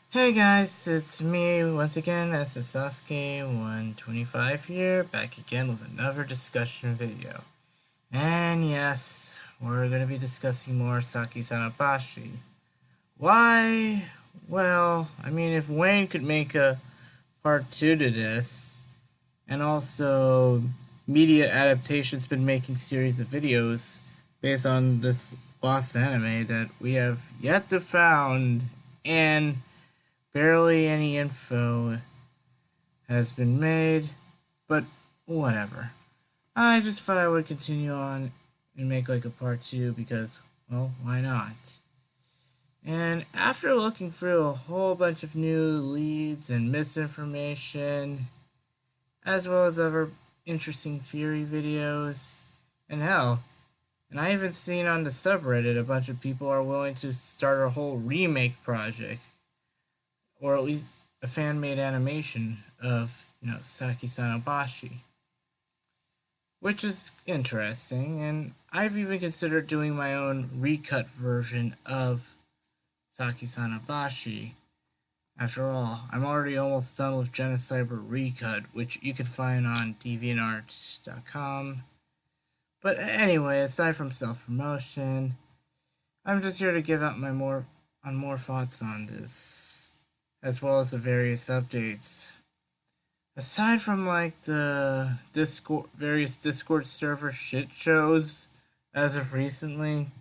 Hey guys, it's me once again, ssasuke125 here, back again with another discussion video. And yes, we're going to be discussing more saki sanobashi. Why? Well, I mean, if Wayne could make a part 2 to this, and also media adaptation's been making series of videos based on this lost anime that we have yet to found, and barely any info has been made, but whatever. I just thought I would continue on and make like a part 2 because, well, why not? And after looking through a whole bunch of new leads and misinformation, as well as other interesting theory videos, and hell, and I even seen on the subreddit a bunch of people are willing to start a whole remake project, or at least a fan made animation of, Saki Sanobashi, which is interesting. And I've even considered doing my own recut version of Saki Sanobashi. After all, I'm already almost done with Genocyber Recut, which you can find on deviantart.com. But anyway, aside from self promotion, I'm just here to give out my more thoughts on this, as well as the various updates. Aside from like the various Discord server shit shows as of recently,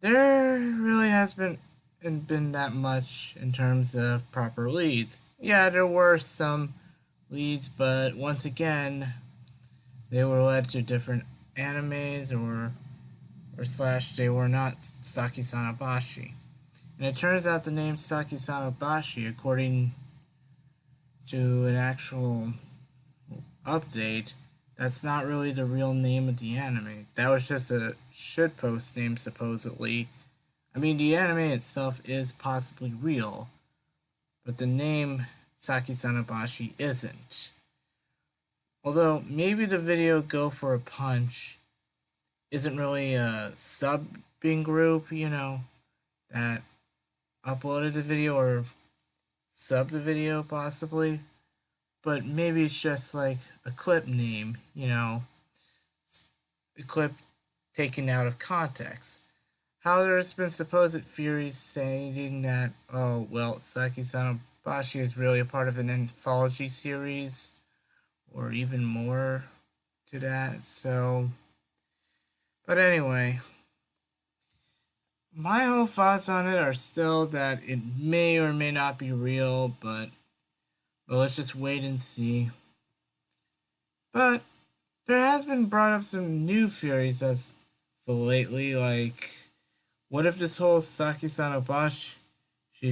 there really hasn't been that much in terms of proper leads. Yeah, there were some leads, but once again, they were led to different animes or slash they were not Saki Sanobashi. And it turns out the name Saki Sanobashi, according to an actual update, that's not really the real name of the anime. That was just a shitpost name, supposedly. I mean, the anime itself is possibly real, but the name Saki Sanobashi isn't. Although, maybe the video Go for a Punch isn't really a subbing group, that uploaded the video or subbed the video, possibly. But maybe it's just like a clip name, a clip taken out of context. How there's been supposed theories saying that, oh, well, Saki Sanobashi is really a part of an anthology series, or even more to that, so. But anyway, my whole thoughts on it are still that it may or may not be real, but let's just wait and see. But there has been brought up some new theories as for lately, like what if this whole Saki Sanobashi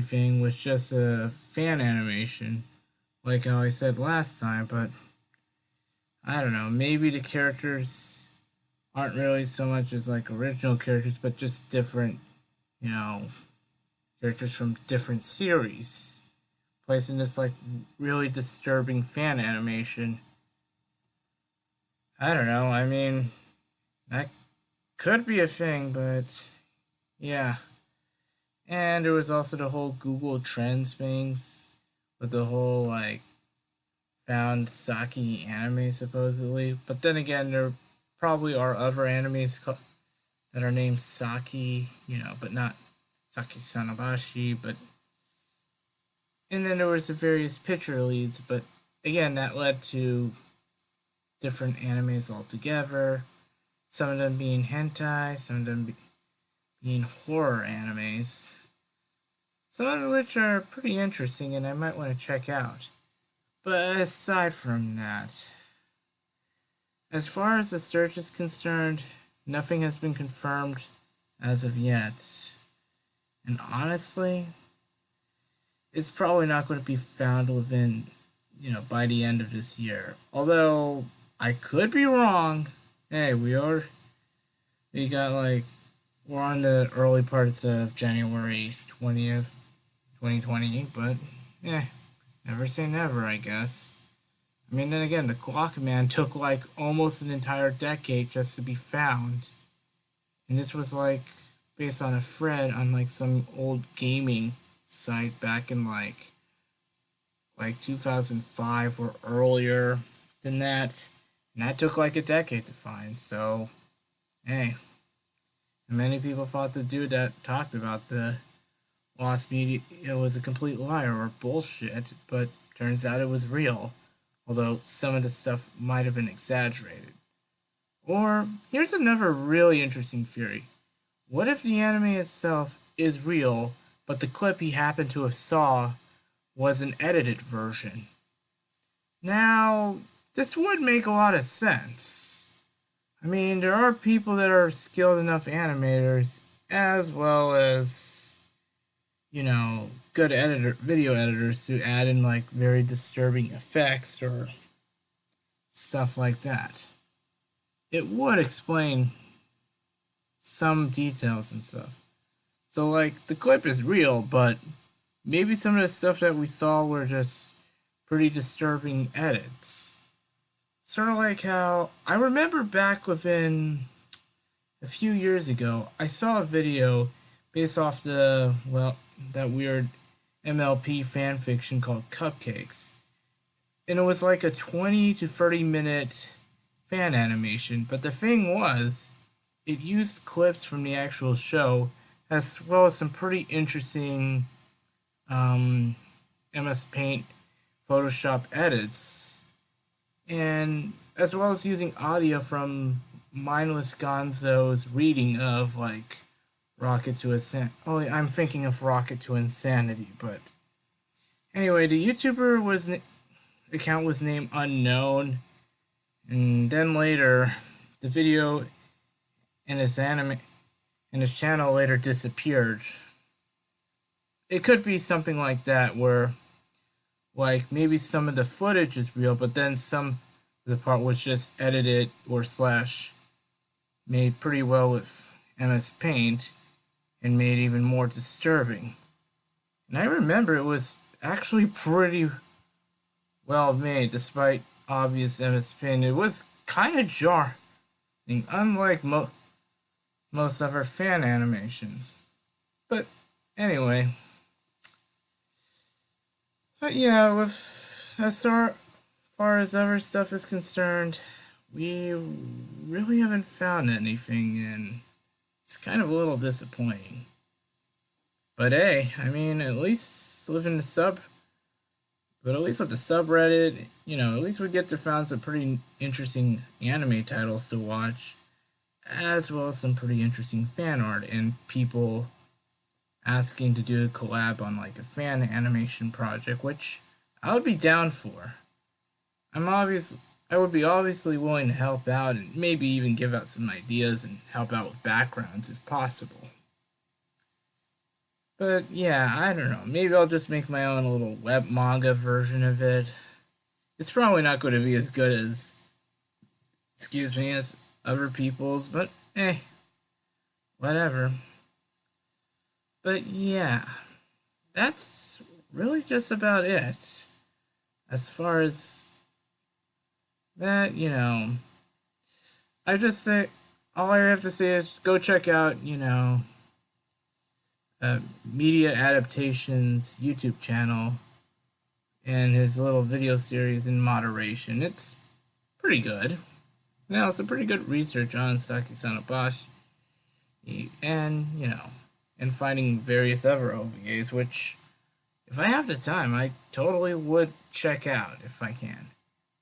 thing was just a fan animation, like how I said last time, but I don't know, maybe the characters aren't really so much as like original characters, but just different, you know, characters from different series, placing this like really disturbing fan animation. I don't know, I mean, that could be a thing, but yeah. And there was also the whole Google Trends things with the whole like found saki anime supposedly. But then again, there probably are other animes that are named Saki, but not Saki Sanobashi. But and then there was the various picture leads, but again, that led to different animes altogether. Some of them being hentai, some of them being horror animes. Some of which are pretty interesting and I might want to check out. But aside from that, as far as the search is concerned, nothing has been confirmed as of yet. And honestly, it's probably not going to be found within, by the end of this year. Although I could be wrong. Hey, we got like, we're on the early parts of January 20th, 2020, but yeah, never say never, I guess. I mean, then again, the Clock Man took like almost an entire decade just to be found. And this was like based on a thread on like some old gaming site back in like 2005 or earlier than that, and that took like a decade to find. So, hey, many people thought the dude that talked about the lost media was a complete liar or bullshit, but turns out it was real, although some of the stuff might have been exaggerated. Or, here's another really interesting theory. What if the anime itself is real, but the clip he happened to have saw was an edited version? Now, this would make a lot of sense. I mean, there are people that are skilled enough animators, as well as, good video editors to add in like very disturbing effects or stuff like that. It would explain some details and stuff. So like the clip is real, but maybe some of the stuff that we saw were just pretty disturbing edits. Sort of like how I remember back within a few years ago, I saw a video based off that weird MLP fanfiction called Cupcakes. And it was like a 20 to 30 minute fan animation, but the thing was, it used clips from the actual show as well as some pretty interesting MS Paint Photoshop edits, and as well as using audio from Mindless Gonzo's reading of like Rocket to Insanity. Oh, I'm thinking of Rocket to Insanity, but anyway, the YouTuber account was named Unknown, and then later the video and his channel later disappeared. It could be something like that, where like maybe some of the footage is real, but then some of the part was just edited or slash made pretty well with MS Paint and made even more disturbing. And I remember it was actually pretty well made, despite obvious MS Paint. It was kind of jarring, unlike most of our fan animations. But anyway, yeah, with as far as other stuff is concerned, we really haven't found anything, and it's kind of a little disappointing. But hey, I mean, at least with the subreddit, at least we get to find some pretty interesting anime titles to watch, as well as some pretty interesting fan art and people asking to do a collab on like a fan animation project, which I would be down for. I would be obviously willing to help out and maybe even give out some ideas and help out with backgrounds if possible. But yeah, I don't know. Maybe I'll just make my own little web manga version of it. It's probably not going to be as good as, as other people's, but whatever. But yeah, that's really just about it. As far as that, I just say, all I have to say is go check out, Media Adaptations YouTube channel and his little video series in moderation. It's pretty good. Now, it's a pretty good research on saki sanobashi and, and finding various other OVAs, which, if I have the time, I totally would check out if I can.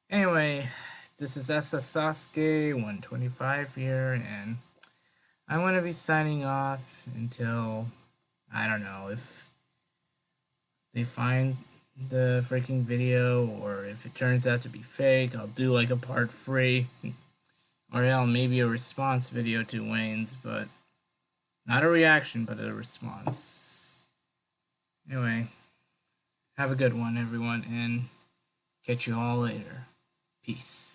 Anyway, this is ssasuke125 here, and I'm going to be signing off until, I don't know, if they find the freaking video, or if it turns out to be fake, I'll do like a part 3, or hell, maybe a response video to Wayne's, but not a reaction, but a response. Anyway, have a good one, everyone, and catch you all later. Peace.